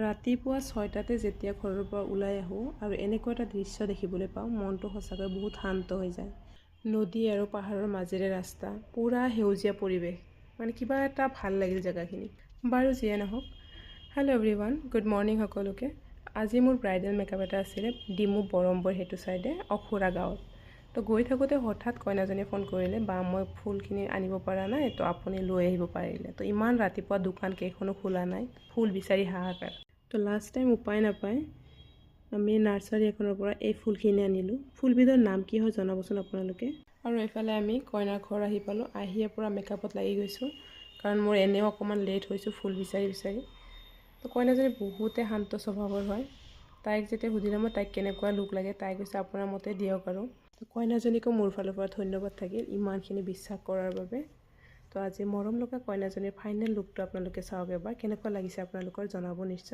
ৰাতিপুৱা 6টাতে যেতিয়া ঘৰৰ পৰা ওলাই আহোঁ আৰু এনেকুৱা এটা দৃশ্য দেখিবলৈ পাওঁ, মনটো সঁচাকৈ বহুত শান্ত হৈ যায়। নদী আৰু পাহাৰৰ মাজেৰে ৰাস্তা, পূৰা সেউজীয়া পৰিৱেশ, মানে কিবা এটা ভাল লাগিল জেগাখিনি। বাৰু যিয়ে নহওক, হেল্ল' এভৰিৱান, গুড মৰ্ণিং সকলোকে। আজি মোৰ ব্ৰাইডেল মেকআপ এটা আছিলে ডিমু বৰম্বৰ সেইটো চাইডে অখুৰা গাঁৱত। তো গৈ থাকোঁতে হঠাৎ কইনাজনীয়ে ফোন কৰিলে, বা মই ফুলখিনি আনিব পৰা নাই, তো আপুনি লৈ আহিব পাৰিলে। তো ইমান ৰাতিপুৱা দোকান কেইখনো খোলা নাই, ফুল বিচাৰি হাহাকাৰ। তো লাষ্ট টাইম উপায় নাপায় আমি নাৰ্চাৰী এখনৰ পৰা এই ফুলখিনি আনিলোঁ। ফুলবিধৰ নাম কি হয় জনাবচোন আপোনালোকে। আৰু এইফালে আমি কইনাৰ ঘৰ আহি পালোঁ, আহিয়ে পৰা মেকআপত লাগি গৈছোঁ, কাৰণ মোৰ এনেও অকণমান লেট হৈছোঁ ফুল বিচাৰি বিচাৰি। তো কইনাজনী বহুতে শান্ত স্বভাৱৰ হয়। তাইক যেতিয়া সুধিলোঁ মই তাইক কেনেকুৱা লুক লাগে, তাই কৈছে আপোনাৰ মতে দিয়ক আৰু। তো কইনাজনীকো মোৰ ফালৰ পৰা ধন্যবাদ থাকিল ইমানখিনি বিশ্বাস কৰাৰ বাবে। তো আজি মৰম লগা কইনাজনীৰ ফাইনেল লুকটো আপোনালোকে চাওক এবাৰ, কেনেকুৱা লাগিছে আপোনালোকৰ জনাব নিশ্চয়।